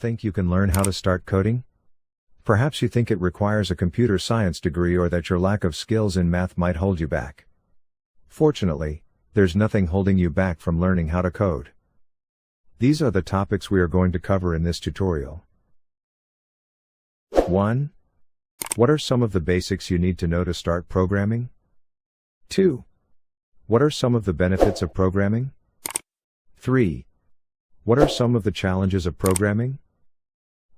think you can learn how to start coding? Perhaps you think it requires a computer science degree or that your lack of skills in math might hold you back. Fortunately, there's nothing holding you back from learning how to code. These are the topics we are going to cover in this tutorial. 1. What are some of the basics you need to know to start programming? 2. What are some of the benefits of programming? 3. What are some of the challenges of programming?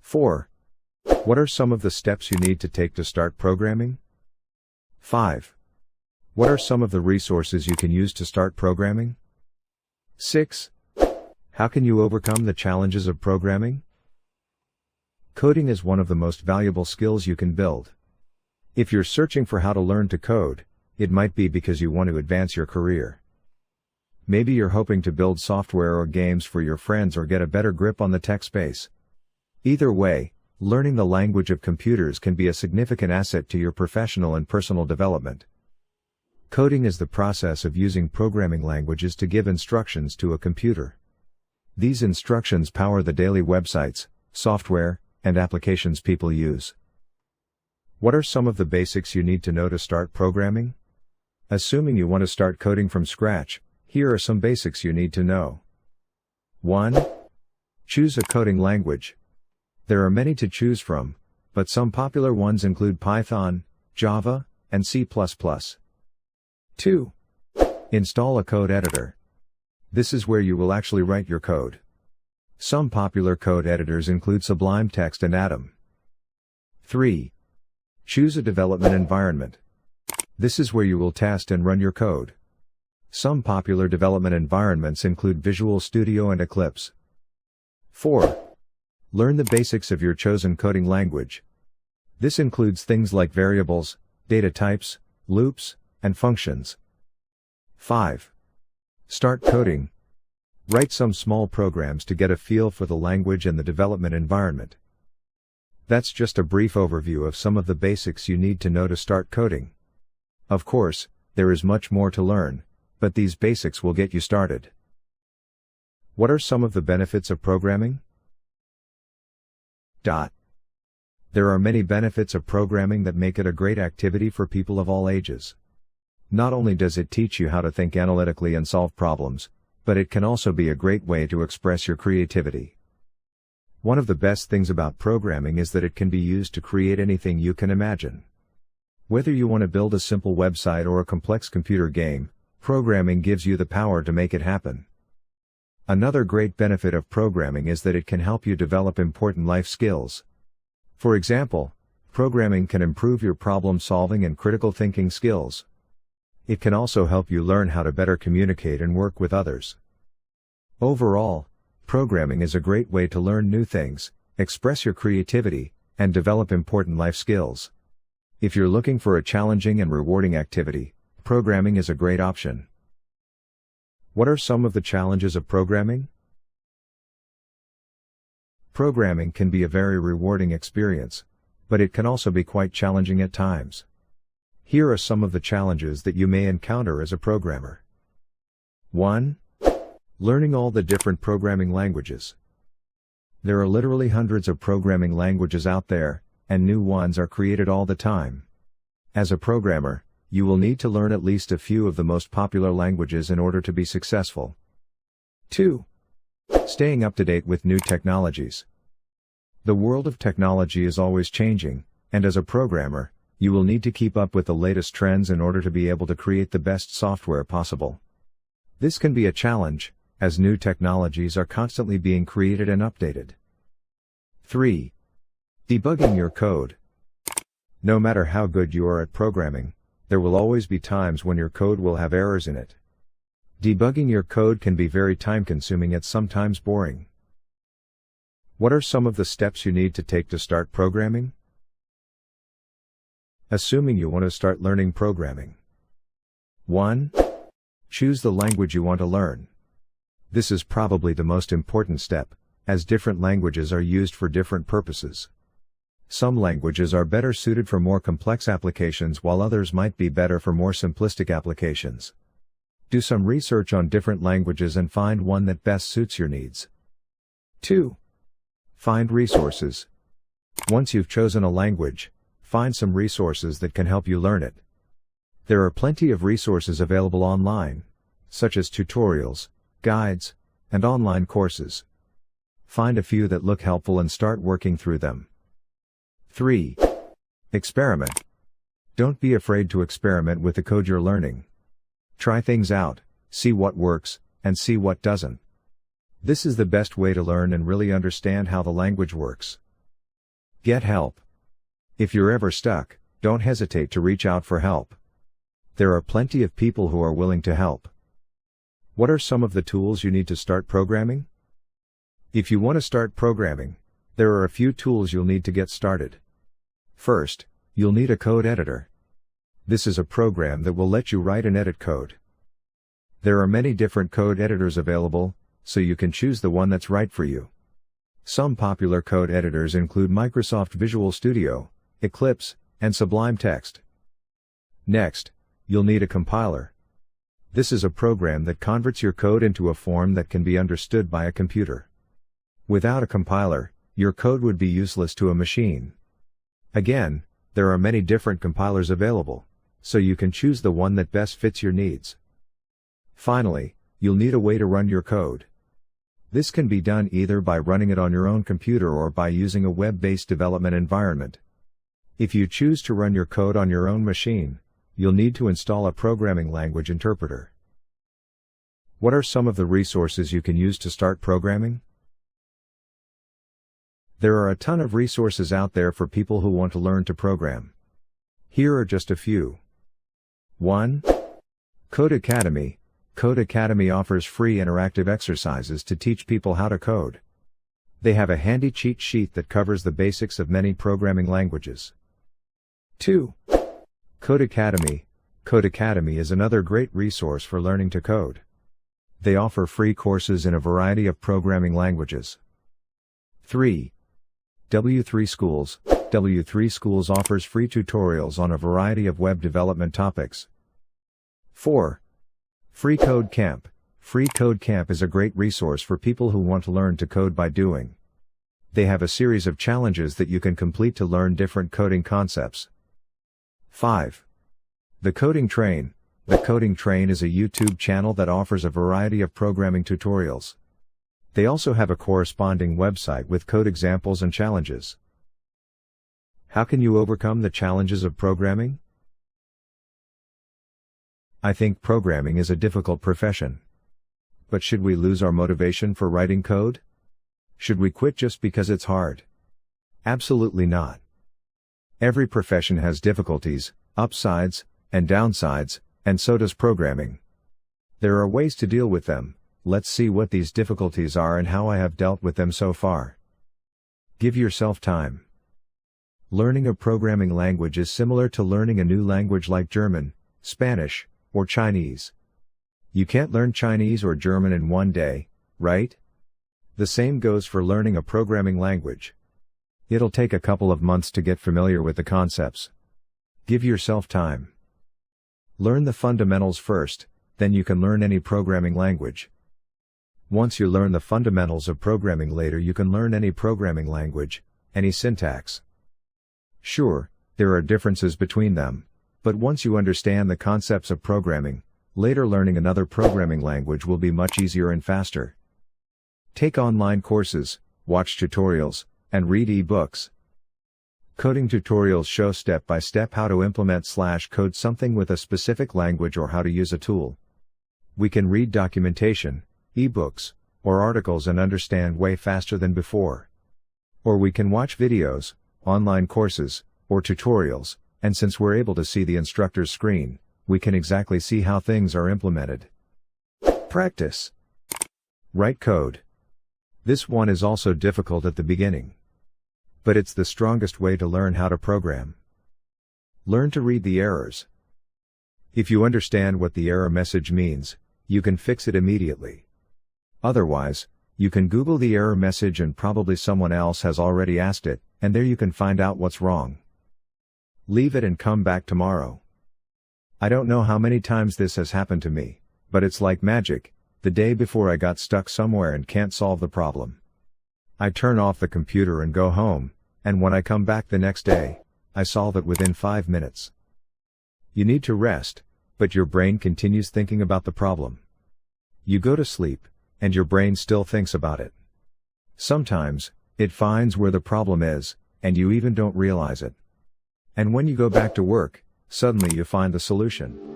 4. What are some of the steps you need to take to start programming? 5. What are some of the resources you can use to start programming? 6. How can you overcome the challenges of programming? Coding is one of the most valuable skills you can build. If you're searching for how to learn to code, it might be because you want to advance your career. Maybe you're hoping to build software or games for your friends or get a better grip on the tech space. Either way, learning the language of computers can be a significant asset to your professional and personal development. Coding is the process of using programming languages to give instructions to a computer. These instructions power the daily websites, software, and applications people use. What are some of the basics you need to know to start programming? Assuming you want to start coding from scratch, here are some basics you need to know. 1. Choose a coding language. There are many to choose from, but some popular ones include Python, Java, and C++. 2. Install a code editor. This is where you will actually write your code. Some popular code editors include Sublime Text and Atom. 3. Choose a development environment. This is where you will test and run your code. Some popular development environments include Visual Studio and Eclipse. 4. Learn the basics of your chosen coding language. This includes things like variables, data types, loops, and functions. 5. Start coding. Write some small programs to get a feel for the language and the development environment. That's just a brief overview of some of the basics you need to know to start coding. Of course, there is much more to learn, but these basics will get you started. What are some of the benefits of programming? There are many benefits of programming that make it a great activity for people of all ages. Not only does it teach you how to think analytically and solve problems, but it can also be a great way to express your creativity. One of the best things about programming is that it can be used to create anything you can imagine. Whether you want to build a simple website or a complex computer game, programming gives you the power to make it happen. Another great benefit of programming is that it can help you develop important life skills. For example, programming can improve your problem-solving and critical thinking skills. It can also help you learn how to better communicate and work with others. Overall, programming is a great way to learn new things, express your creativity, and develop important life skills. If you're looking for a challenging and rewarding activity, programming is a great option. What are some of the challenges of programming? Programming can be a very rewarding experience, but it can also be quite challenging at times. Here are some of the challenges that you may encounter as a programmer. 1. Learning all the different programming languages. There are literally hundreds of programming languages out there, and new ones are created all the time. As a programmer, you will need to learn at least a few of the most popular languages in order to be successful. 2. Staying up to date with new technologies. The world of technology is always changing, and as a programmer, you will need to keep up with the latest trends in order to be able to create the best software possible. This can be a challenge, as new technologies are constantly being created and updated. 3. Debugging your code. No matter how good you are at programming, there will always be times when your code will have errors in it. Debugging your code can be very time-consuming and sometimes boring. What are some of the steps you need to take to start programming? Assuming you want to start learning programming. 1. Choose the language you want to learn. This is probably the most important step, as different languages are used for different purposes. Some languages are better suited for more complex applications while others might be better for more simplistic applications. Do some research on different languages and find one that best suits your needs. 2. Find resources. Once you've chosen a language, find some resources that can help you learn it. There are plenty of resources available online, such as tutorials, guides, and online courses. Find a few that look helpful and start working through them. 3. Experiment. Don't be afraid to experiment with the code you're learning. Try things out, see what works, and see what doesn't. This is the best way to learn and really understand how the language works. Get help. If you're ever stuck, don't hesitate to reach out for help. There are plenty of people who are willing to help. What are some of the tools you need to start programming? If you want to start programming, there are a few tools you'll need to get started. First, you'll need a code editor. This is a program that will let you write and edit code. There are many different code editors available, so you can choose the one that's right for you. Some popular code editors include Microsoft Visual Studio, Eclipse, and Sublime Text. Next, you'll need a compiler. This is a program that converts your code into a form that can be understood by a computer. Without a compiler, your code would be useless to a machine. Again, there are many different compilers available, so you can choose the one that best fits your needs. Finally, you'll need a way to run your code. This can be done either by running it on your own computer or by using a web-based development environment. If you choose to run your code on your own machine, you'll need to install a programming language interpreter. What are some of the resources you can use to start programming? There are a ton of resources out there for people who want to learn to program. Here are just a few. 1. Code Academy. Code Academy offers free interactive exercises to teach people how to code. They have a handy cheat sheet that covers the basics of many programming languages. 2. Code Academy. Code Academy is another great resource for learning to code. They offer free courses in a variety of programming languages. 3. W3 Schools. W3 Schools offers free tutorials on a variety of web development topics. 4. Free Code Camp. Free Code Camp is a great resource for people who want to learn to code by doing. They have a series of challenges that you can complete to learn different coding concepts. 5. The Coding Train. The Coding Train is a YouTube channel that offers a variety of programming tutorials. They also have a corresponding website with code examples and challenges. How can you overcome the challenges of programming? I think programming is a difficult profession. But should we lose our motivation for writing code? Should we quit just because it's hard? Absolutely not. Every profession has difficulties, upsides, and downsides, and so does programming. There are ways to deal with them. Let's see what these difficulties are and how I have dealt with them so far. Give yourself time. Learning a programming language is similar to learning a new language like German, Spanish, or Chinese. You can't learn Chinese or German in one day, right? The same goes for learning a programming language. It'll take a couple of months to get familiar with the concepts. Give yourself time. Learn the fundamentals first, then you can learn any programming language. Once you learn the fundamentals of programming later, you can learn any programming language, any syntax. Sure, there are differences between them, but once you understand the concepts of programming, later learning another programming language will be much easier and faster. Take online courses, watch tutorials, and read e-books. Coding tutorials show step-by-step how to implement/code something with a specific language or how to use a tool. We can read documentation, e-books, or articles and understand way faster than before. Or we can watch videos, online courses, or tutorials, and since we're able to see the instructor's screen, we can exactly see how things are implemented. Practice. Write code. This one is also difficult at the beginning. But it's the strongest way to learn how to program. Learn to read the errors. If you understand what the error message means, you can fix it immediately. Otherwise, you can Google the error message and probably someone else has already asked it, and there you can find out what's wrong. Leave it and come back tomorrow. I don't know how many times this has happened to me, but it's like magic, the day before I got stuck somewhere and can't solve the problem. I turn off the computer and go home, and when I come back the next day, I solve it within 5 minutes. You need to rest, but your brain continues thinking about the problem. You go to sleep, and your brain still thinks about it. Sometimes, it finds where the problem is, and you even don't realize it. And when you go back to work, suddenly you find the solution.